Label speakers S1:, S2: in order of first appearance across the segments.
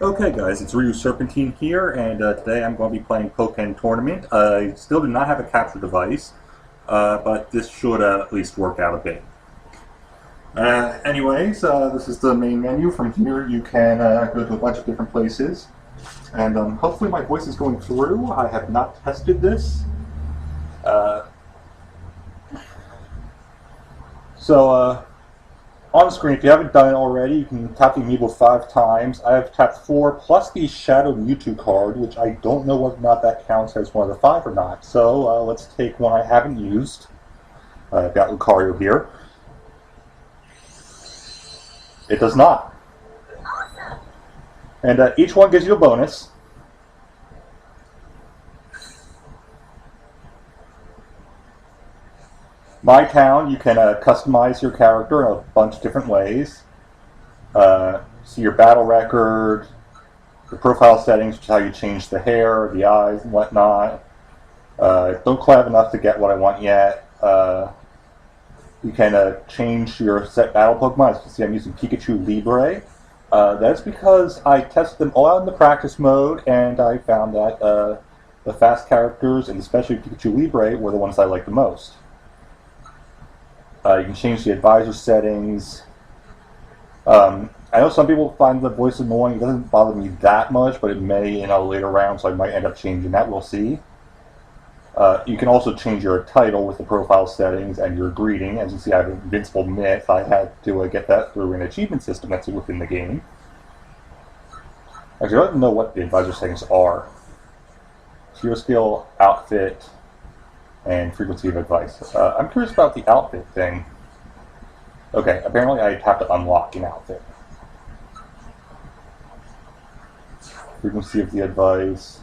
S1: Okay guys, it's Ryu Serpentine here, and today I'm going to be playing Pokken Tournament. I still do not have a capture device, but this should at least work out a bit. This is the main menu. From here you can go to a bunch of different places, and hopefully my voice is going through. I have not tested this. Uh, so, on the screen, if you haven't done it already, you can tap the amiibo 5 times. I have tapped 4 plus the Shadow Mewtwo card, which I don't know whether or not that counts as one of the 5 or not. So let's take one I haven't used. I've got Lucario here. It does not. And each one gives you a bonus. My Town, you can customize your character in a bunch of different ways. See your battle record, the profile settings, which is how you change the hair, the eyes, and whatnot. Don't quite have enough to get what I want yet. You can change your set battle Pokemon. As you can see, I'm using Pikachu Libre. That's because I tested them all out in the practice mode, and I found that the fast characters, and especially Pikachu Libre, were the ones I liked the most. You can change the advisor settings. I know some people find the voice annoying. It doesn't bother me that much, but it may in a later round, so I might end up changing that. We'll see. You can also change your title with the profile settings and your greeting. As you see, I have Invincible Myth. I had to get that through an achievement system that's within the game. Actually, I don't know what the advisor settings are. Hero skill, outfit, and frequency of advice. I'm curious about the outfit thing. Okay, apparently I have to unlock an outfit. Frequency of the advice.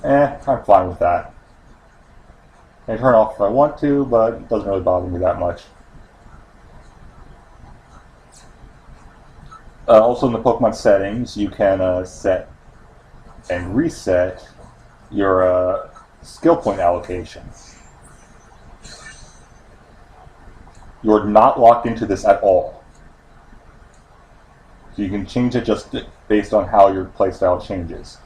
S1: I'm fine with that. I can turn it off if I want to, but it doesn't really bother me that much. Also in the Pokemon settings, you can set and reset your skill point allocation. You're not locked into this at all. So you can change it just based on how your playstyle changes.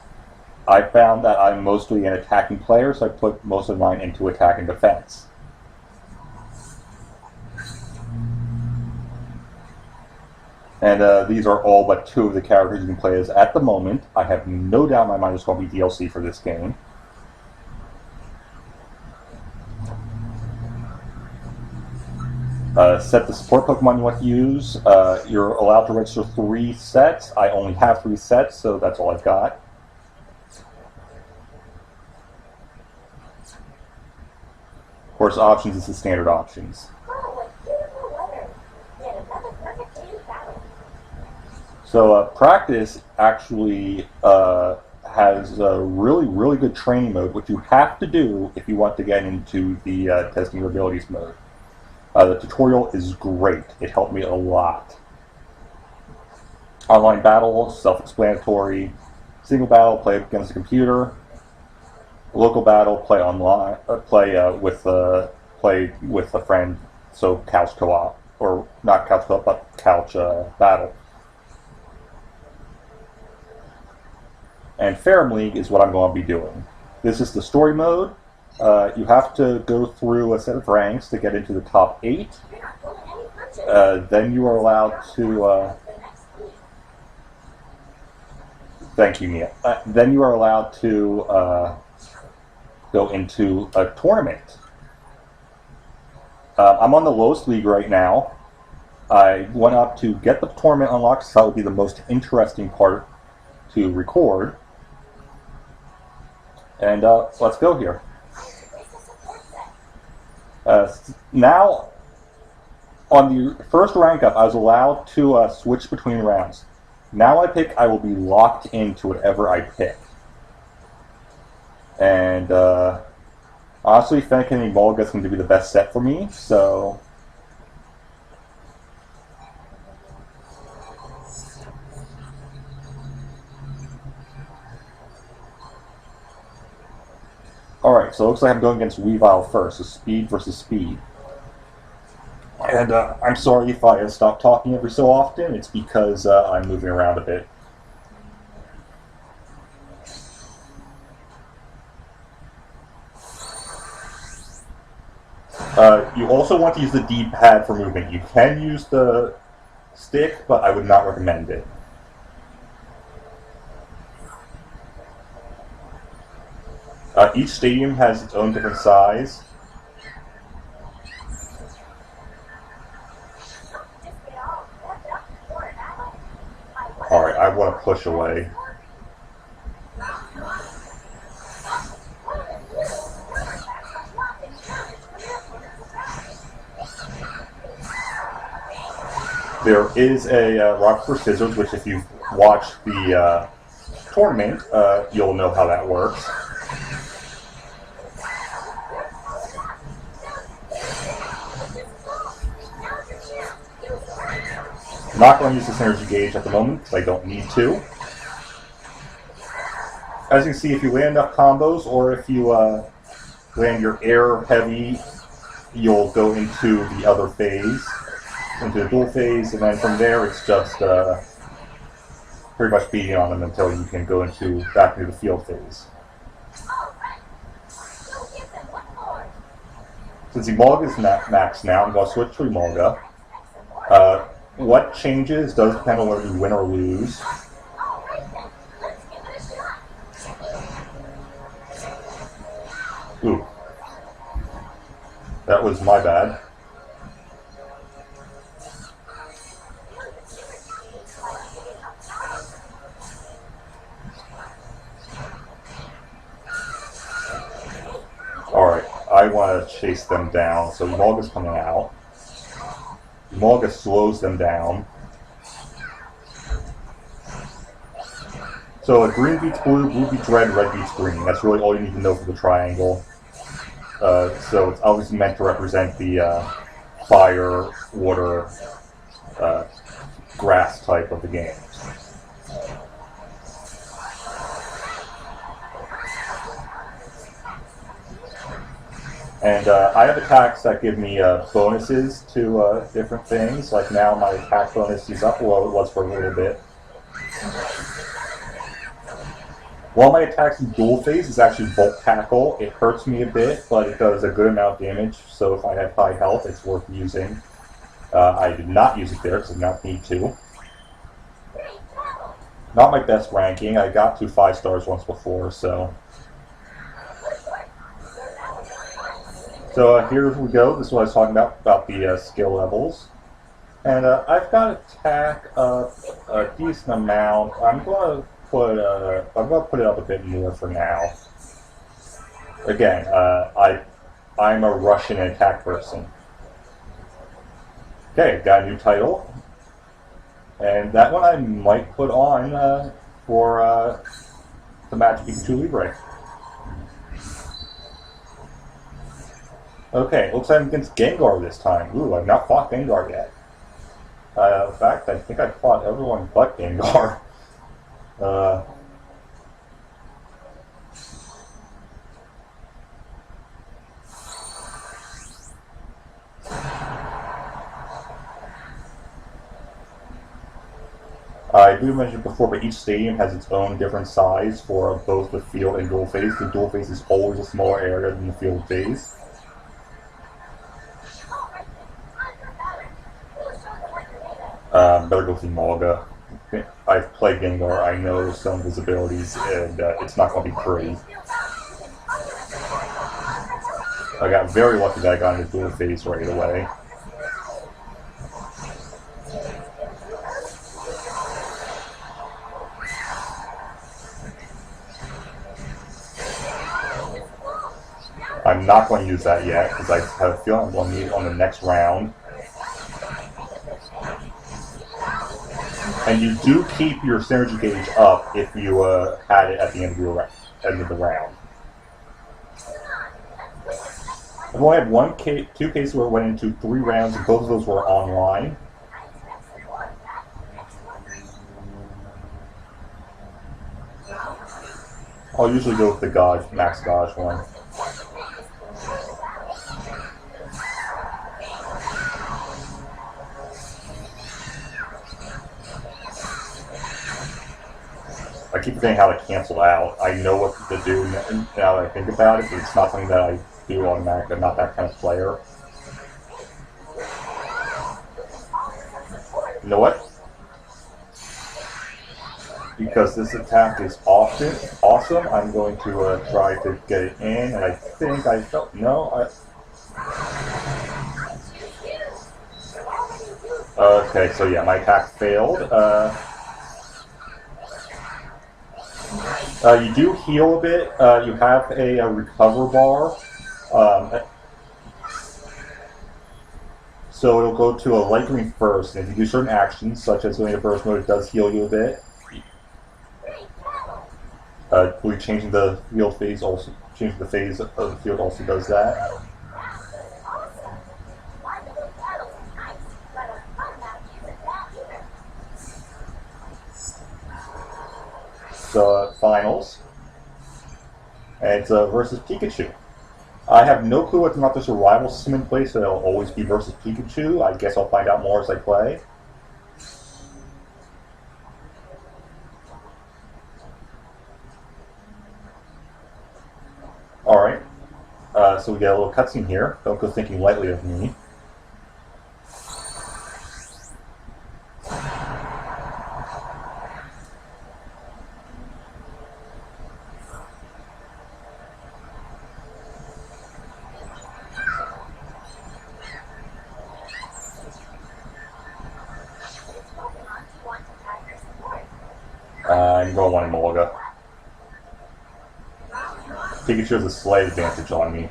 S1: I found that I'm mostly an attacking player, so I put most of mine into attack and defense. And these are all but 2 of the characters you can play as at the moment. I have no doubt in my mind there's going to be DLC for this game. Set the support Pokemon you want to use. You're allowed to register 3 sets. I only have 3 sets, so that's all I've got. Of course, options is the standard options. So practice actually has a really good training mode, which you have to do if you want to get into the testing your abilities mode. The tutorial is great. It helped me a lot. Online battle, self-explanatory. Single battle, play against the computer. Local battle, play online. Play with a friend. So couch co-op, or not couch co-op, but couch battle. And Ferrum League is what I'm going to be doing. This is the story mode. You have to go through a set of ranks to get into the top 8. Then you are allowed to... thank you, Mia. Then you are allowed to go into a tournament. I'm on the lowest league right now. I went up to get the tournament unlocked, so that would be the most interesting part to record. And let's go here. Now, on the first rank up, I was allowed to switch between rounds. Now I will be locked into whatever I pick. And honestly, Fennekin and Volga is going to be the best set for me, so... Alright, so it looks like I'm going against Weavile first, so speed versus speed. And I'm sorry if I stop talking every so often. It's because I'm moving around a bit. You also want to use the D-pad for movement. You can use the stick, but I would not recommend it. Each stadium has its own different size. Alright, I want to push away. There is a rock, paper, scissors, which if you've watched the tournament, you'll know how that works. I'm not going to use this energy gauge at the moment because I don't need to. As you can see, if you land enough combos, or if you land your air heavy, you'll go into the other phase, into the dual phase, and then from there it's just pretty much beating on them until you can go back into the field phase. Since Emolga is maxed now, I'm going to switch to Emolga. What changes does depend on whether you win or lose. Ooh. That was my bad. Alright, I want to chase them down, so Emolga's coming out. Emolga slows them down. So green beats blue, blue beats red, red beats green. That's really all you need to know for the triangle. So it's always meant to represent the fire, water, grass type of the game. And I have attacks that give me bonuses to different things. Like now my attack bonus is up, well it was for a little bit. While my attack's in dual phase, it's actually Volt Tackle. It hurts me a bit, but it does a good amount of damage, so if I have high health, it's worth using. I did not use it there because I did not need to. Not my best ranking. I got to 5 stars once before, so... So here we go. This is what I was talking about the skill levels. And I've got attack up a decent amount. I'm going to put it up a bit more for now. Again, I'm a Russian attack person. Okay, got a new title. And that one I might put on for the match Pikachu Libre. Okay, looks like I'm against Gengar this time. Ooh, I've not fought Gengar yet. In fact, I think I fought everyone but Gengar. I do mention before, but each stadium has its own different size for both the field and dual phase. The dual phase is always a smaller area than the field phase. Better go with Emolga. I've played Gengar, I know some of his abilities, and it's not going to be pretty. I got very lucky that I got into dual phase right away. I'm not going to use that yet, because I have a feeling I'm going to need it on the next round. And you do keep your synergy gauge up if you had it at the end of the round. I've only had two cases where it went into 3 rounds, and both of those were online. I'll usually go with the max dodge one. I keep forgetting how to cancel out. I know what to do now that I think about it, but it's not something that I do automatically. I'm not that kind of player. You know what? Because this attack is awesome, I'm going to try to get it in, and I think I felt... No, okay, so yeah, my attack failed. You do heal a bit. You have a recover bar. So it'll go to a light green first, and if you do certain actions, such as going to burst mode, it does heal you a bit. Changing the field phase also, changing the phase of the field also does that. So finals, and it's versus Pikachu. I have no clue whether or not there's a rival system in place, so it'll always be versus Pikachu. I guess I'll find out more as I play. Alright, so we get a little cutscene here. Don't go thinking lightly of me. I'm going to want Emolga. Pikachu has a slight advantage on me.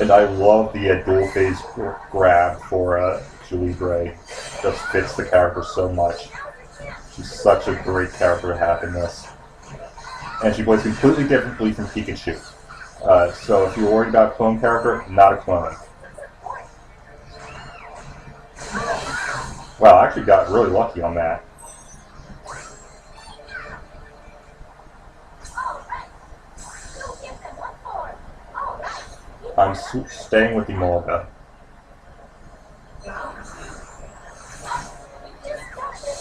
S1: And I love the dual phase grab for Julie Gray. Just fits the character so much. She's such a great character to have in this. And she plays completely differently from Pikachu. So if you're worried about a clone character, not a clone. Wow, I actually got really lucky on that. I'm staying with Emolga.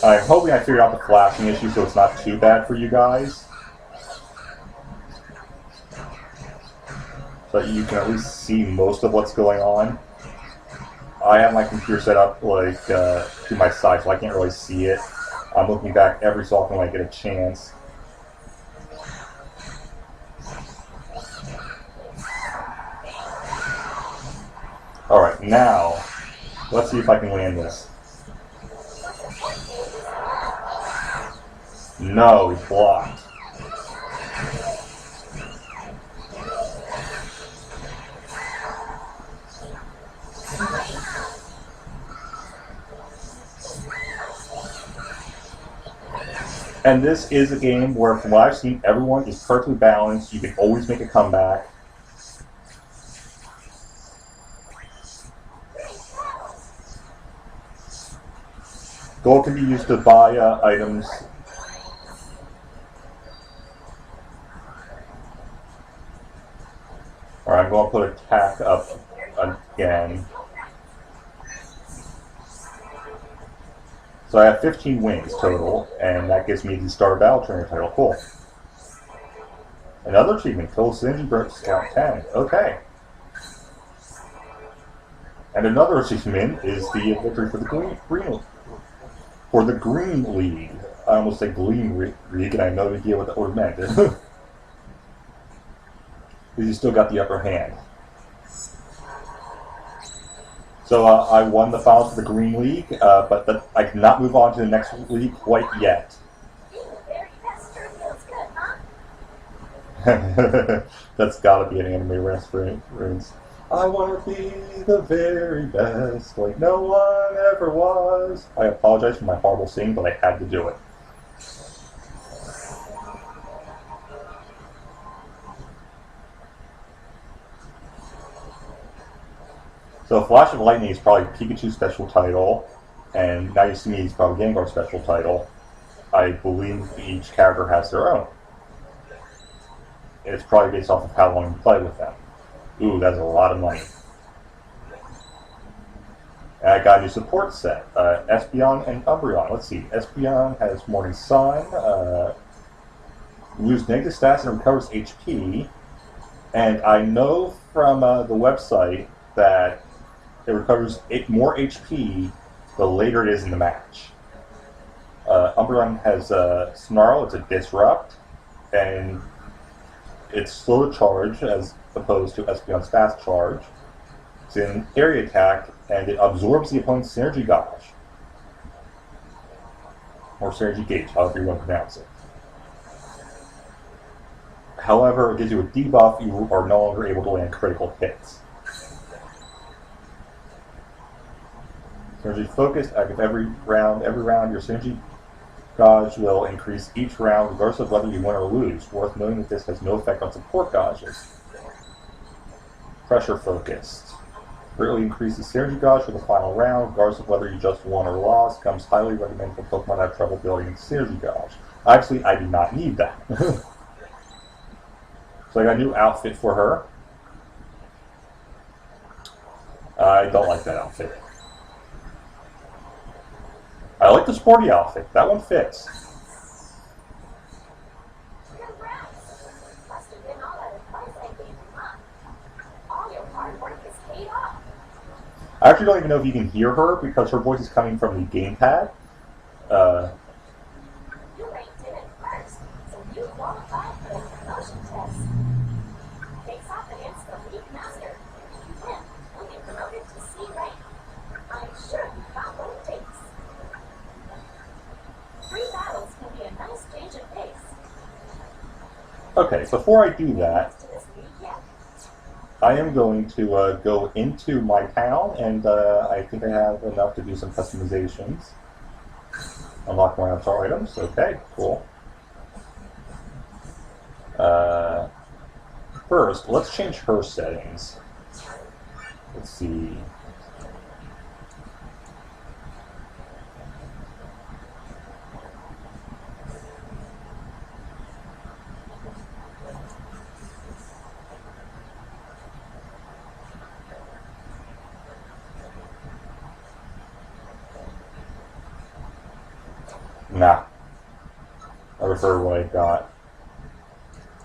S1: I'm hoping I figured out the flashing issue so it's not too bad for you guys. So that you can at least see most of what's going on. I have my computer set up like to my side, so I can't really see it. I'm looking back every so often when I get a chance. Alright, now, let's see if I can land this. No, he's blocked. And this is a game where, from what I've seen, everyone is perfectly balanced. You can always make a comeback. Gold can be used to buy items. Alright, I'm going to put attack up again. So I have 15 wins total, and that gives me the Starter Battle Trainer title. Cool. Another achievement, Total Synergy Burst Scout 10. Okay. And another achievement is the victory for the Green League. I almost said Gleam League, and I have no idea what that word meant. Because you still got the upper hand. So I won the finals for the Green League, but I cannot move on to the next league quite yet. That's gotta be an anime reference. I want to be the very best, like no one ever was. I apologize for my horrible singing, but I had to do it. So Flash of Lightning is probably Pikachu's special title, and now you see me, he's probably Gengar's special title. I believe each character has their own. it's probably based off of how long you play with them. Ooh, that's a lot of money. And I got a new support set, Espeon and Umbreon. Let's see, Espeon has Morning Sun, lose negative stats and recovers HP. And I know from the website that it recovers more HP the later it is in the match. Umbreon has Snarl, it's a Disrupt, and it's slow to charge as opposed to Espeon's fast charge. It's an area attack, and it absorbs the opponent's Synergy Gauge. Or Synergy Gauge, however you want to pronounce it. However, it gives you a debuff, you are no longer able to land critical hits. Synergy Focused, active every round your Synergy Gauge will increase each round regardless of whether you win or lose. Worth noting that this has no effect on support gauges. Pressure Focused. Greatly increases Synergy Gauge for the final round, regardless of whether you just won or lost. Comes highly recommended for Pokemon that have trouble building Synergy Gauge. Actually, I do not need that. So I got a new outfit for her. I don't like that outfit. I like the sporty outfit. That one fits. I actually don't even know if you can hear her because her voice is coming from the gamepad.
S2: You ranked in it first, so you qualified for the promotion test. Face off against the League Master. If you win, you'll get promoted to C rank. I'm sure you got what it takes. 3 battles can be a nice change of pace.
S1: Okay, before I do that, I am going to go into my town, and I think I have enough to do some customizations. Unlock more avatar items. Okay, cool. First, let's change her settings. Let's see. Nah. I prefer what I got.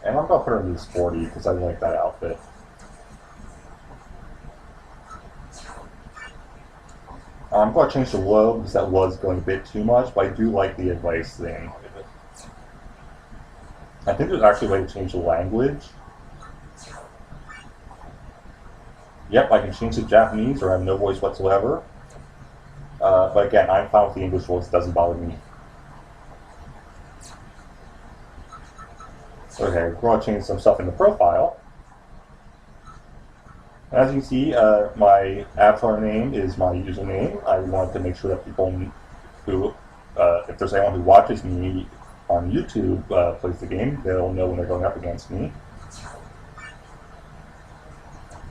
S1: And I'm going to put her in the sporty because I like that outfit. I'm going to change the low because that was going a bit too much, but I do like the advice thing. I think there's actually a way to change the language. Yep, I can change to Japanese or have no voice whatsoever. But again, I'm fine with the English voice, it doesn't bother me. Okay, we're going to change some stuff in the profile. As you can see, my avatar name is my username. I want to make sure that people who, if there's anyone who watches me on YouTube plays the game, they'll know when they're going up against me.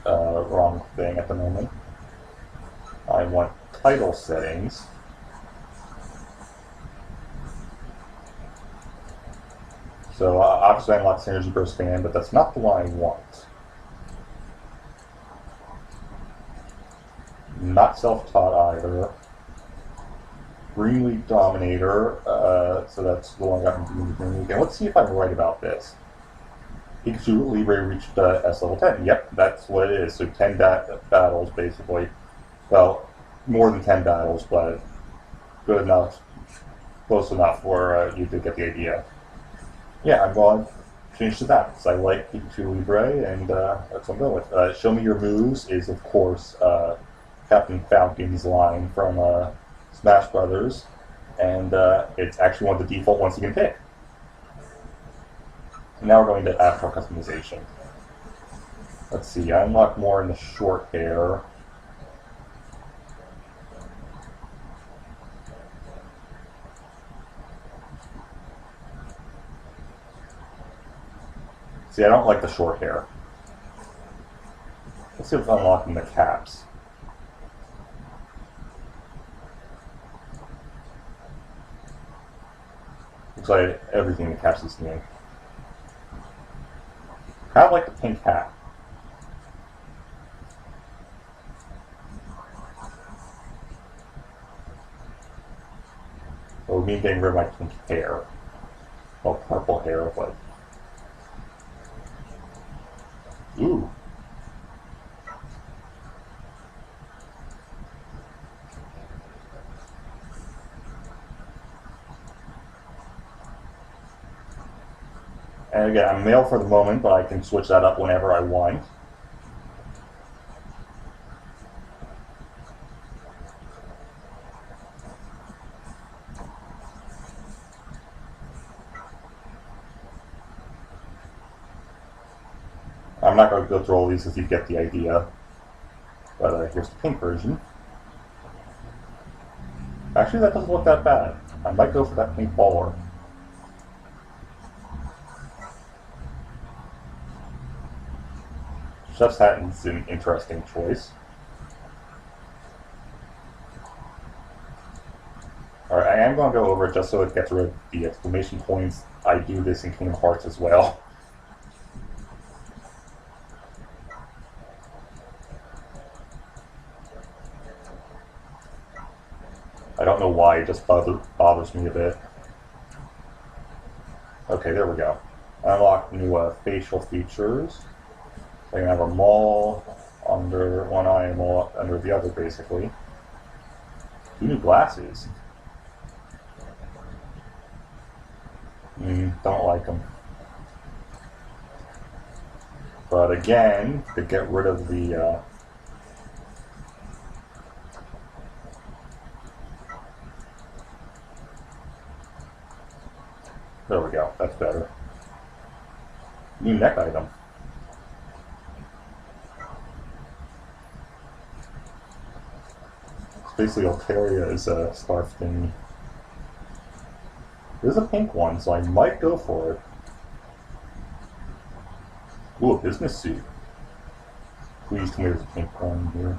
S1: Wrong thing at the moment. I want title settings. So obviously I unlock Synergy Burst Fan, but that's not the one I want. Not self-taught either. Greenleaf Dominator, so that's the one I got from Greenleaf. And let's see if I'm right about this. Pikachu Libre reached S level 10. Yep, that's what it is. So 10 battles, basically. Well, more than 10 battles, but good enough, close enough for you to get the idea. Yeah, I'm going to change to that, because I like Pikachu Libre, and that's what I'm going with. Show me your moves is, of course, Captain Falcon's line from Smash Brothers, and it's actually one of the default ones you can pick. Now we're going to avatar customization. Let's see, I unlock more in the short hair. See, I don't like the short hair. Let's see if I'm unlocking the caps. Looks like everything in the caps is new. kind of like the pink hat. Or me getting rid of my pink hair. Well, purple hair, but... Ooh. And again, I'm male for the moment, but I can switch that up whenever I want. I'm not going to go through all these if you get the idea. But here's the pink version. Actually, that doesn't look that bad. I might go for that pink baller. Chef's hat is an interesting choice. Alright, I am going to go over it just so it gets rid of the exclamation points. I do this in Kingdom Hearts as well. I don't know why, it just bothers me a bit. Okay, there we go. Unlock new facial features. I can have a mole under one eye and mole under the other, basically. 2 new glasses. Don't like them. But again, to get rid of the... There we go, that's better. New neck item. It's basically Altaria's scarf thingy. There's a pink one, so I might go for it. Ooh, a business suit. Please tell me there's a pink one here.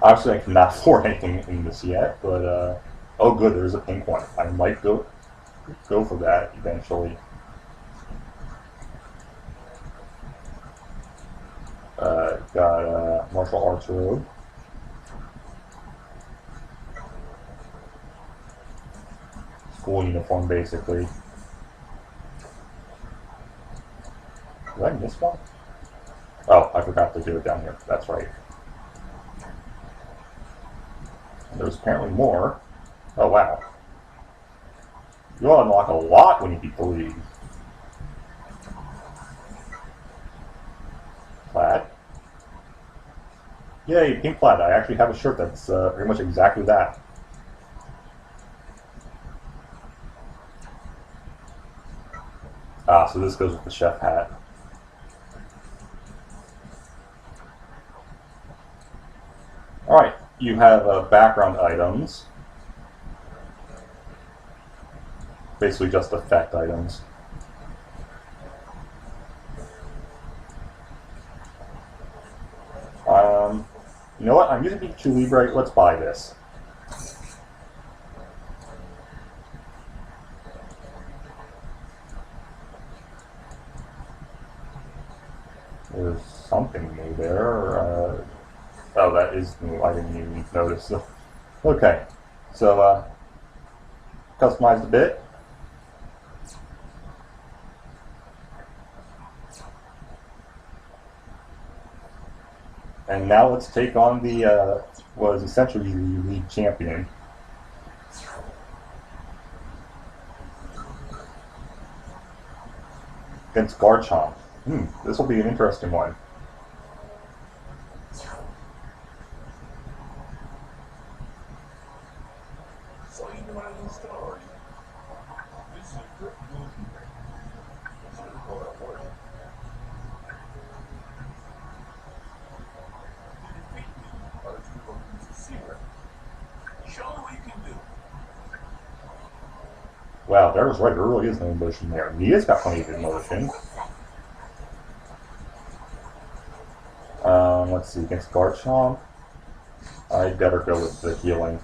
S1: Obviously, I cannot afford anything in this yet, but oh good, there's a pink one. I might go for that eventually. Got a martial arts robe. School uniform, basically. Did I miss one? Oh, I forgot to do it down here. That's right. And there's apparently more. Oh, wow. You'll unlock a lot when you beat the league. Plaid. Yay, pink plaid. I actually have a shirt that's pretty much exactly that. Ah, so this goes with the chef hat. Alright, you have background items. Basically just effect items. You know what? I'm using Pikachu Libre. Let's buy this. There's something new there. Oh, that is new. I didn't even notice. Okay, so customized a bit. And now let's take on the, was essentially the league champion. Against Garchomp. This will be an interesting one.
S3: So you know the story. This is a good movie. It's gonna go at work.
S1: Wow, that was right. There really is no emotion there. Mia's got plenty of emotion. Let's see, against Garchomp, I better go with the healing.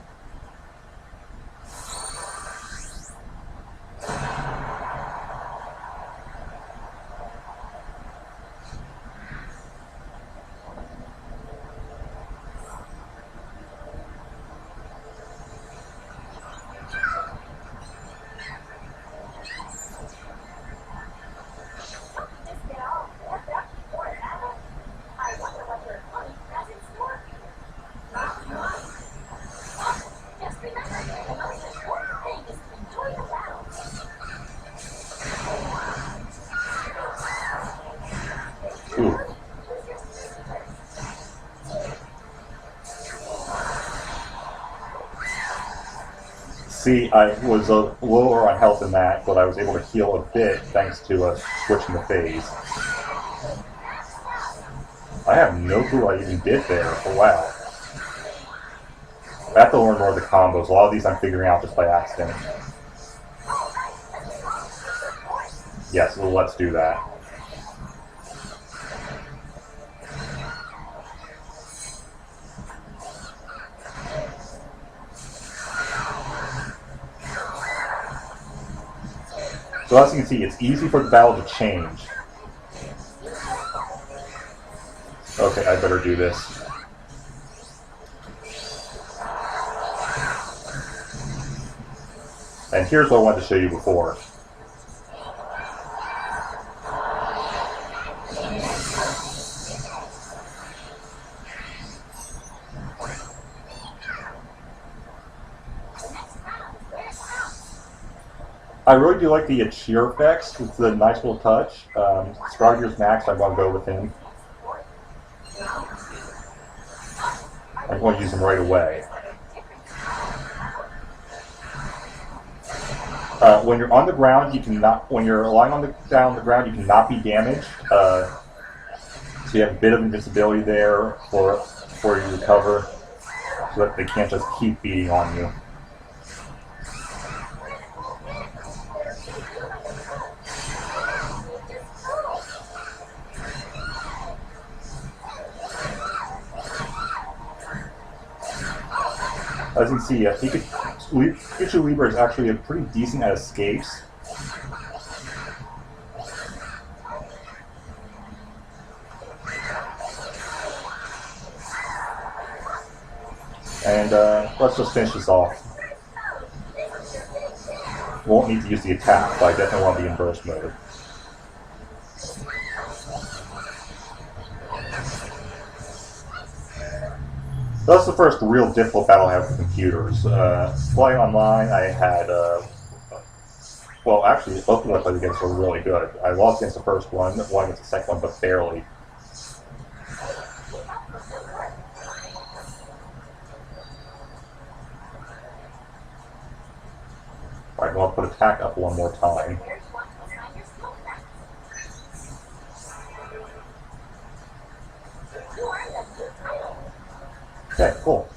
S1: See, I was lower on health than that, but I was able to heal a bit thanks to switching the phase. I have no clue what I even did there. Oh, wow. I have to learn more of the combos. A lot of these I'm figuring out just by accident. Yes, well, let's do that. So as you can see, it's easy for the battle to change. Okay, I better do this. And here's what I wanted to show you before. I really do like the cheer effects. It's a nice little touch. Stargear's Max, I'm going to go with him. I'm going to use him right away. When you're on the ground, you cannot. When you're lying down on the ground, you cannot be damaged. So you have a bit of invincibility there for you to recover, so that they can't just keep beating on you. As you can see, Pikachu Libra is actually pretty decent at escapes. And let's just finish this off. Won't need to use the attack, but I definitely want to be in burst mode. That's the first real difficult battle I have with computers. Playing online, I had, well, actually, both of them I played against were really good. I lost against the first one, won against the second one, but barely. Alright, I'm going to put attack up one more time. Okay, cool.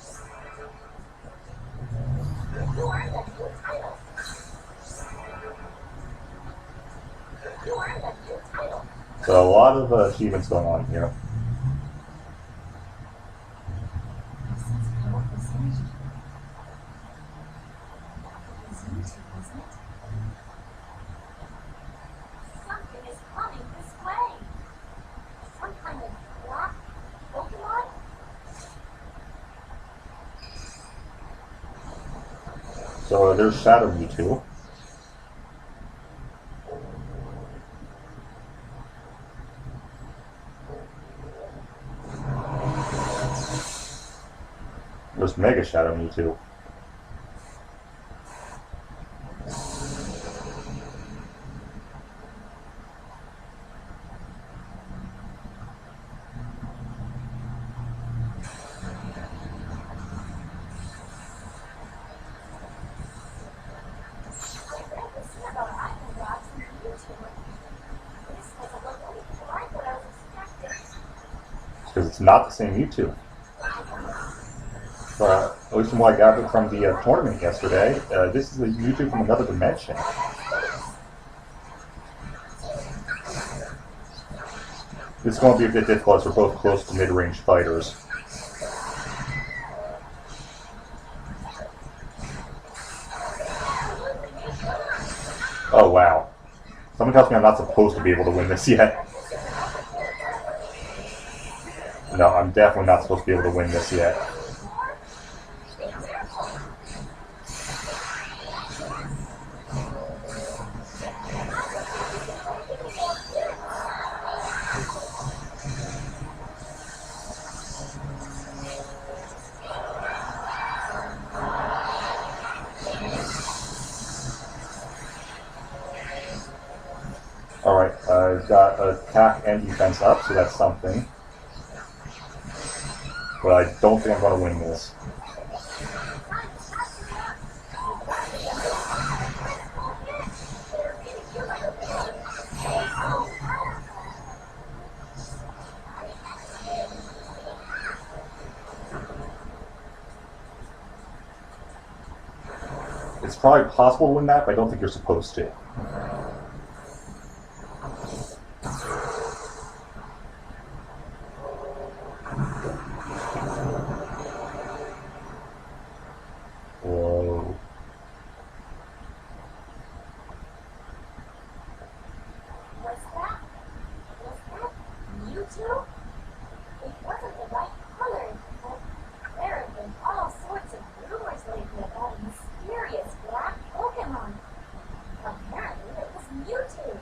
S1: So a lot of achievements going on here.
S2: Something is coming this way. Some kind of black Pokemon?
S1: So there's Shadow Mewtwo. There's Mega Shadow Mewtwo. Because it's not the same Mewtwo. At least from what I gathered from the tournament yesterday, this is a Mewtwo from another dimension. This is going to be a bit difficult as we're both close to mid-range fighters. Oh wow. Someone tells me I'm not supposed to be able to win this yet. No, I'm definitely not supposed to be able to win this yet. Alright, I've got attack and defense up, so that's something. But I don't think I'm going to win this. it's probably possible to win that, but I don't think you're supposed to. Whoa.
S2: Was that Mewtwo? It wasn't the right color, but there have been all sorts of rumors lately about a mysterious black Pokemon. Apparently it was Mewtwo.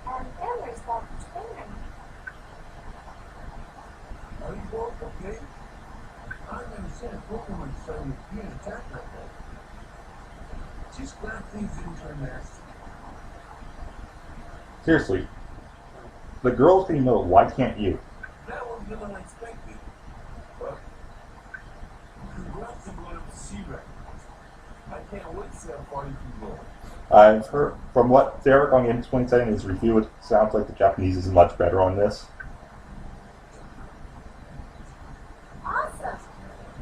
S2: And then there's that trainer.
S3: Are you both okay? I've never seen a Pokemon starting to be an attack like that. Just glad things didn't turn nasty.
S1: Seriously. The girls can know, why can't you?
S3: That was a little unexpected. But congrats on going up to sea right. I can't wait to see how far you can go.
S1: I've heard, from what Derek on Games 20 said in his review, it sounds like the Japanese is much better on this.
S2: Awesome!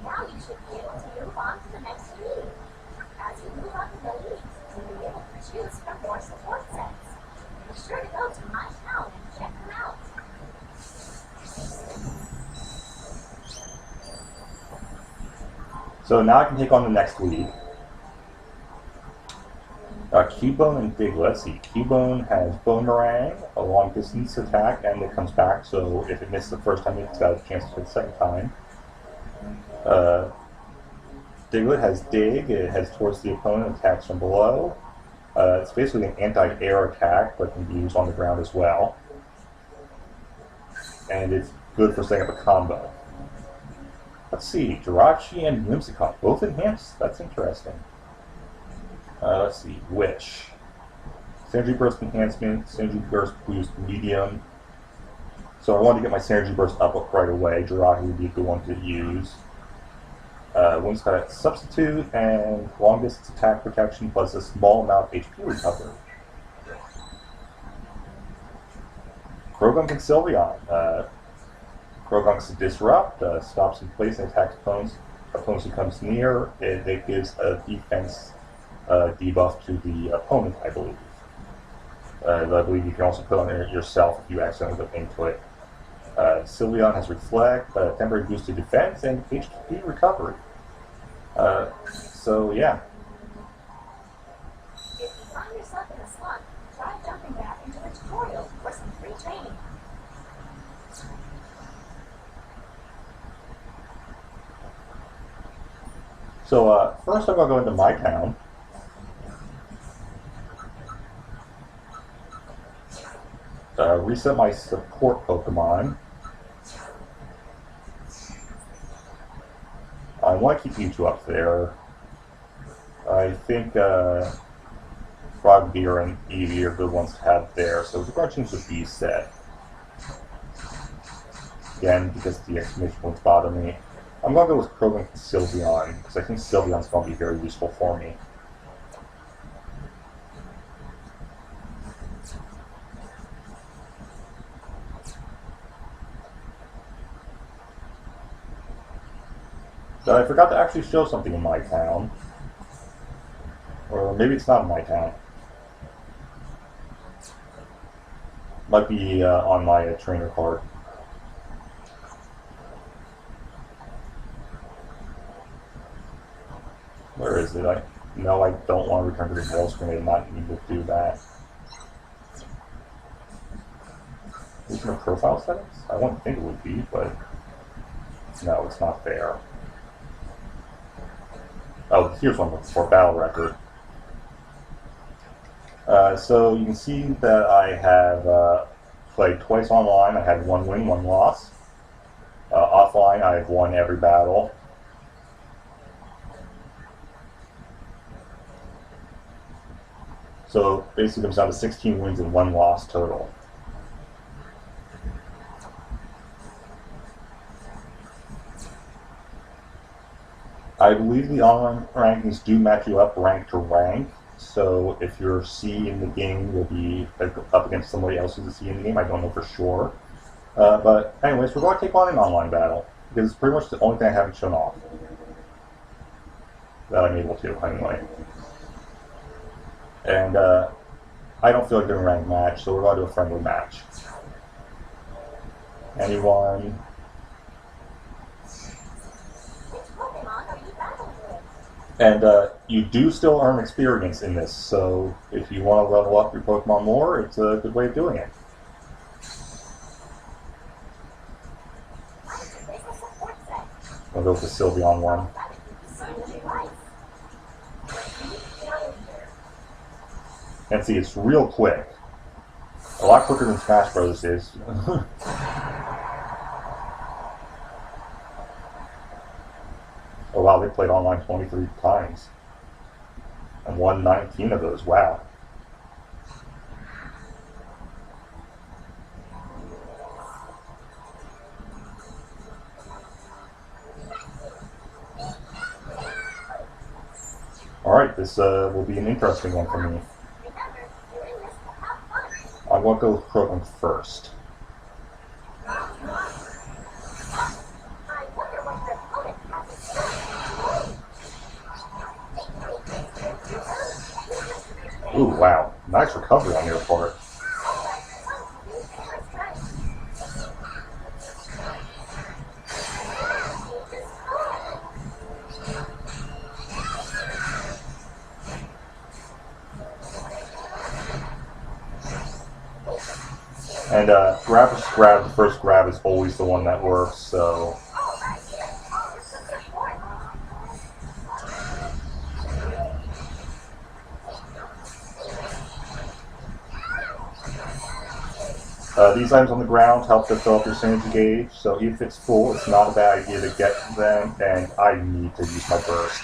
S2: Now you should be able to move on to the next league. As you move up in the leagues, you'll be able to choose from more support sets. Be sure to go to my town and check them out.
S1: So now I can take on the next league. Cubone and Diglett. Let's see, Cubone has Boomerang, a long distance attack, and it comes back, so if it misses the first time, it's got a chance to hit the second time. Diglett has Dig, it heads towards the opponent, attacks from below. It's basically an anti-air attack, but can be used on the ground as well. And it's good for setting up a combo. Let's see, Jirachi and Whimsicott, both enhanced? That's interesting. Let's see, Wish. Synergy Burst Enhancement, Synergy Burst Boost Medium. So I wanted to get my Synergy Burst up right away. Jirachi would be a good one to use. Whimsicott Substitute and long distance attack protection plus a small amount of HP recovery. Croagunk and Sylveon. Croagunk's Disrupt stops in place and attacks opponents who comes near. It gives a defense debuff to the opponent, I believe. I believe you can also put on it yourself if you accidentally go into it. Sylveon has Reflect, temporary boost to defense, and HP recovery. So yeah.
S2: If you find yourself in a slump, try jumping back into the tutorial for some free training.
S1: So first I'm going to go into my town. Reset my support Pokemon. I want to keep Mewtwo up there. I think Frogbeer and Eevee are good ones to have there, so we're going to change the B set. Again, because the exclamation points bother me. I'm going to go with Croagunk and Sylveon, because I think Sylveon's going to be very useful for me. But I forgot to actually show something in my town. Or maybe it's not in my town. Might be on my trainer card. Where is it? No, I don't want to return to the wall screen. I did not need to do that. Is it in profile settings? I wouldn't think it would be, but no, it's not there. Oh, here's one for battle record. So you can see that I have played twice online. I had 1 win, 1 loss. Offline, I've won every battle. So basically it comes down to 16 wins and 1 loss total. I believe the online rankings do match you up rank to rank. So if you're C in the game, you'll be up against somebody else who's a C in the game. I don't know for sure. But anyways, we're going to take on an online battle, because it's pretty much the only thing I haven't shown off. That I'm able to, anyway. And I don't feel like doing a ranked match, so we're going to do a friendly match. Anyone?
S2: Which Pokemon are you battling with?
S1: And you do still earn experience in this, so if you want to level up your Pokemon more, it's a good way of doing it.
S2: Why did you make a support set?
S1: I'll go with the Sylveon one.
S2: So would you like?
S1: And see, it's real quick. A lot quicker than Smash Bros. Is. Oh wow, they played online 23 times. And won 19 of those, wow. Alright, this will be an interesting one for me.
S2: Remember, you're in this to have fun.
S1: I'm going to go with Krogan first.
S2: I wonder what your opponent has to say.
S1: Ooh, wow. Nice recovery on your part. And grab versus grab, the first grab is always the one that works, so... these items on the ground help to fill up your synergy gauge, so if it's full, it's not a bad idea to get them, and I need to use my burst.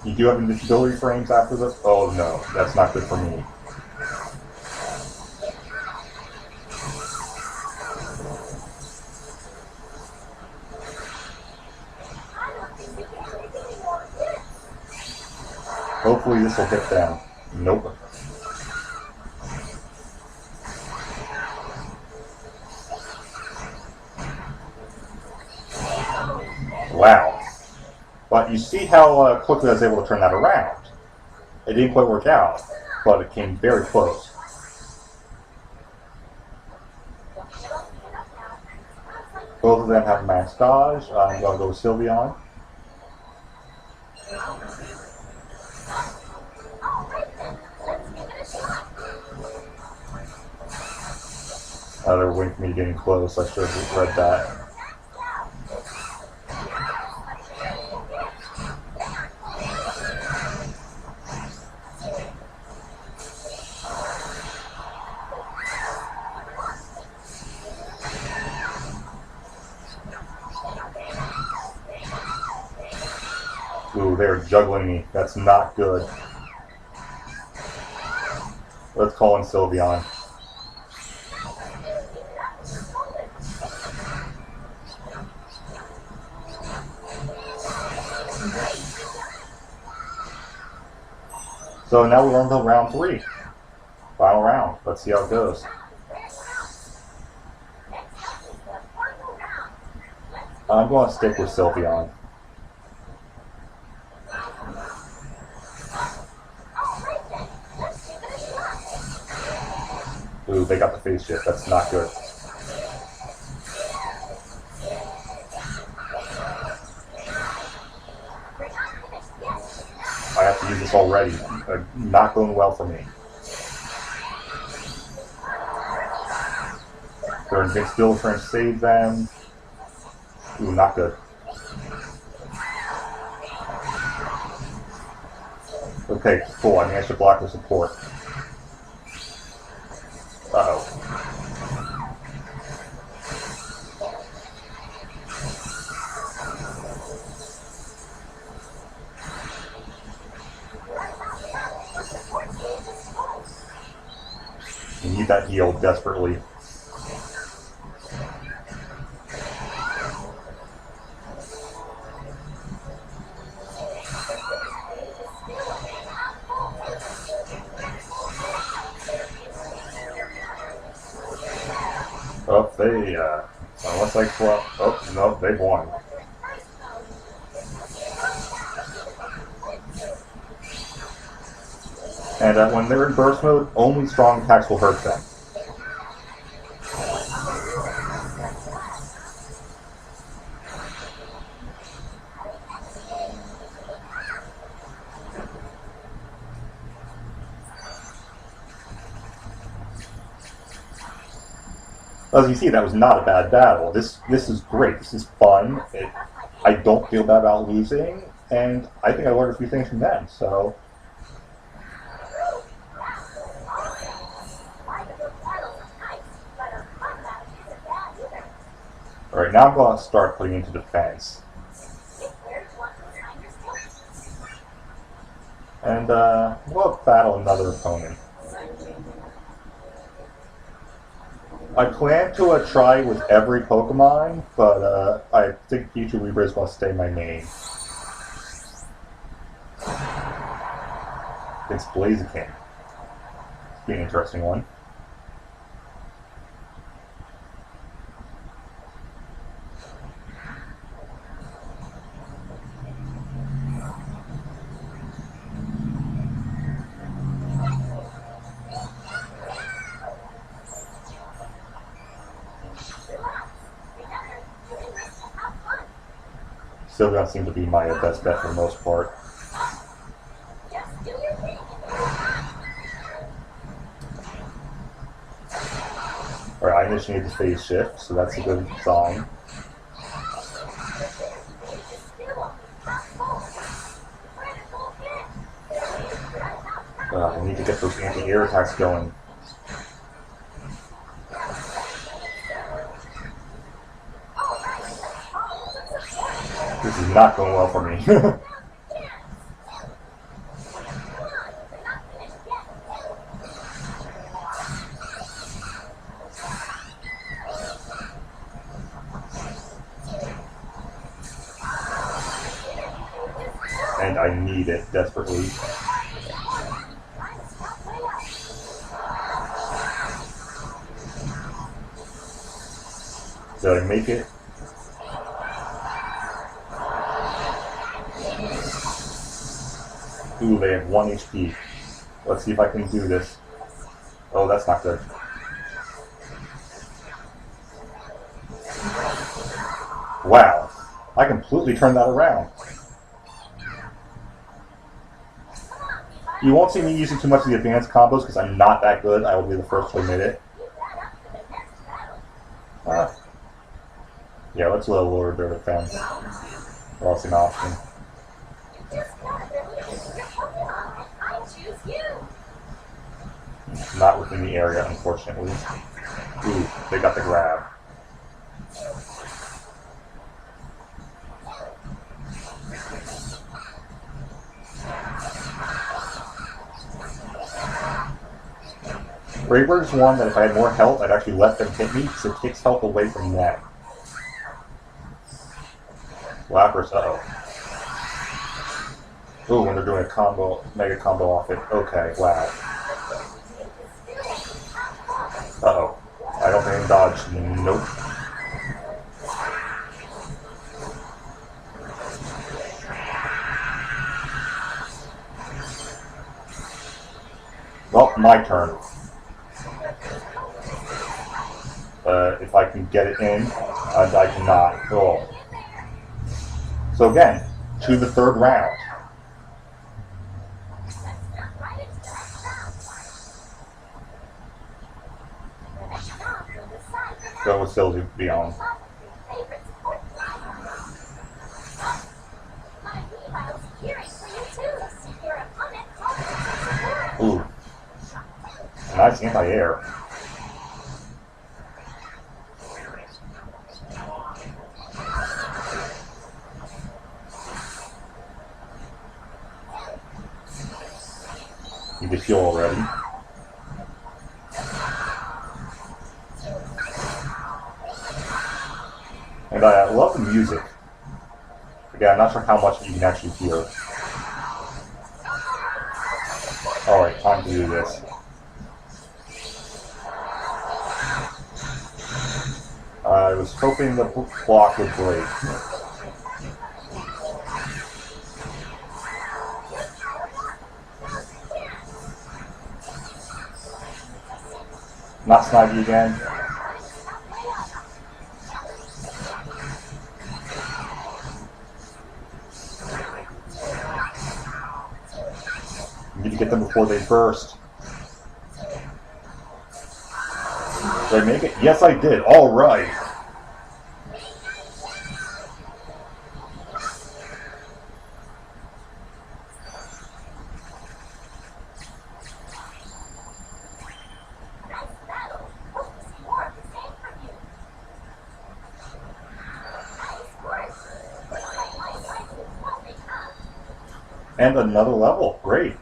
S1: You do have invincibility frames after this? Oh no, that's not good for me. Hopefully this will hit them. Nope. Wow. But you see how quickly I was able to turn that around. It didn't quite work out, but it came very close. Both of them have max dodge. I'm going to go with Sylveon. They're waiting for me getting close. I should have read that. Ooh, they're juggling me. That's not good. Let's call in Sylveon. So now we're on to round 3. Final round. Let's see how it goes. I'm going to stick with Sylveon. Ooh, they got the face shift. That's not good. I have to use this already. Not going well for me. They're invincibility trying to save them. Ooh, not good. Okay, cool. I think I should block the support. Uh-oh. You need that heal desperately. Oh, they, unless I well, oh, no, they've won. And when they're in burst mode, only strong attacks will hurt them. As you see, that was not a bad battle. This is great. This is fun. I don't feel bad about losing, and I think I learned a few things from them. So, all right, now I'm going to start putting into defense, and we'll battle another opponent. I plan to try with every Pokemon, but I think Pichu Libre is going to stay my main. It's Blaziken. It's be an interesting one. Still doesn't seem to be my best bet for the most part. Alright, I initiated the phase shift, so that's a good sign. I need to get those anti-air attacks going. This is not going well for me. And I need it desperately. Did I make it? Ooh, they have 1 HP. Let's see if I can do this. Oh, that's not good. Wow. I completely turned that around. You won't see me using too much of the advanced combos because I'm not that good. I will be the first to admit it. Yeah, let's lower their defense. That's an option. Not within the area, unfortunately. Ooh, they got the grab. Raybird's one that if I had more health, I'd actually let them hit me because it takes health away from them. Lapras, uh-oh. Ooh, when they're doing a combo, mega combo off it. Okay, wow. Uh-oh. I don't think I can dodge. Nope. Well, my turn. If I can get it in, I cannot. Oh. So again, to the third round. Go with Sylvie beyond. Ooh. Nice anti-air. You can feel already. And I love the music. Again, I'm not sure how much you can actually hear. Alright, time to do this. I was hoping the block would break. Not Snivy again. You need to get them before they burst. Did I make it? Yes, I did. All right. And another level. Great.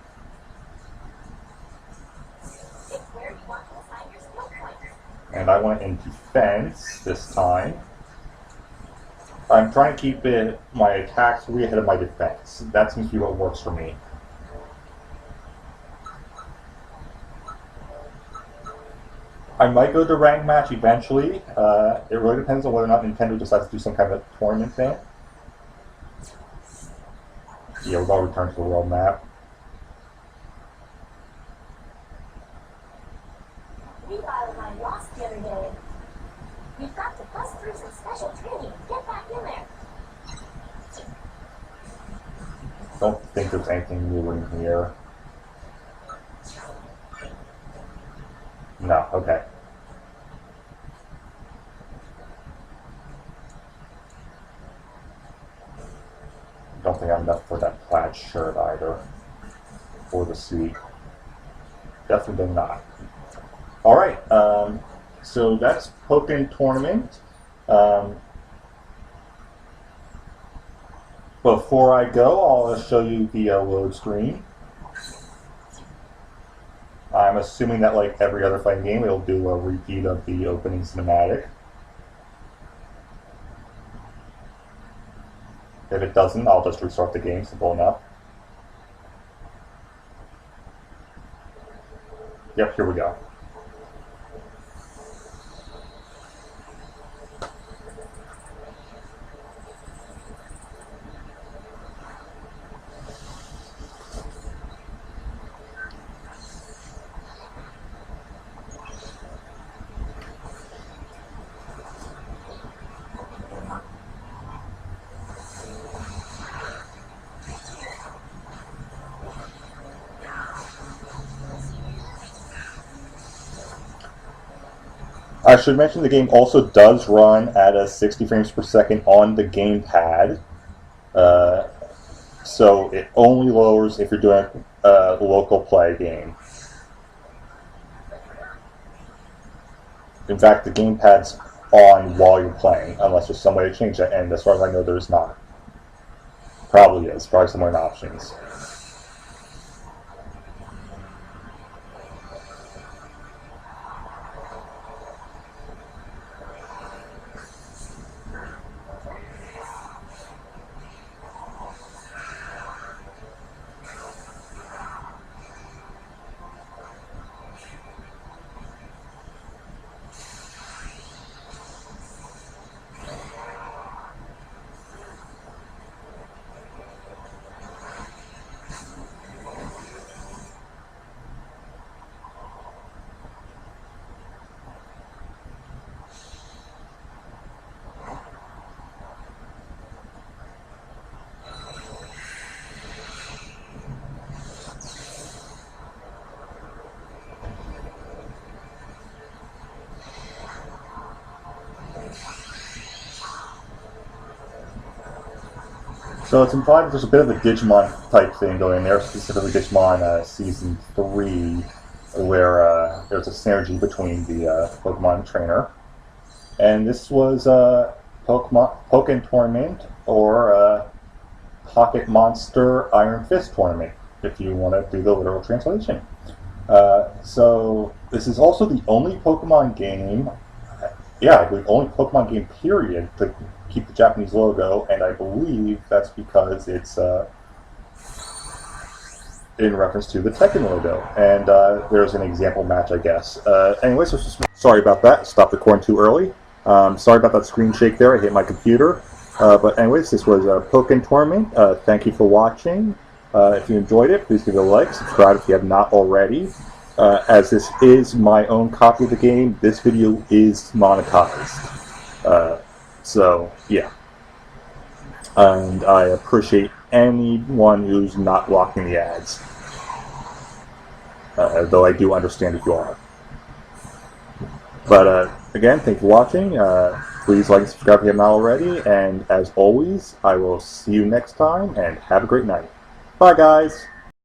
S1: And I went in defense this time. I'm trying to keep my attacks way ahead of my defense. That seems to be what works for me. I might go to rank match eventually. It really depends on whether or not Nintendo decides to do some kind of tournament thing. Yeah, we'll return to the world map.
S2: Revival line lost the other day. You've got to bust through some special training. Get back in there.
S1: Don't think there's anything new in here. No, okay. Don't think I have enough for that plaid shirt either. Or the suit. Definitely not. Alright, so that's Pokken Tournament. Before I go, I'll show you the load screen. I'm assuming that, like every other fighting game, it'll do a repeat of the opening cinematic. If it doesn't, I'll just restart the game, simple enough. Yep, here we go. I should mention the game also does run at a 60 frames per second on the gamepad. So it only lowers if you're doing a local play game. In fact, the gamepad's on while you're playing, unless there's some way to change that, and as far as I know, there's not. Probably is, probably somewhere in options. So it's implied that there's a bit of a Digimon type thing going there, specifically Digimon Season 3, where there's a synergy between the Pokemon trainer. And this was Pokken Tournament, or Pocket Monster Iron Fist Tournament, if you want to do the literal translation. So this is also the only Pokemon game, I believe only Pokemon game period to keep the Japanese logo, and I believe that's because it's in reference to the Tekken logo. And there's an example match, I guess. Anyways, sorry about that. Stopped recording too early. Sorry about that screen shake there. I hit my computer. But anyways, this was a Pokken Tournament. Thank you for watching. If you enjoyed it, please give it a like. Subscribe if you have not already. as this is my own copy of the game, this video is monetized. So, yeah. And I appreciate anyone who's not blocking the ads. Though I do understand if you are. But again, thanks for watching. Please like and subscribe if you haven't already. And as always, I will see you next time, and have a great night. Bye, guys!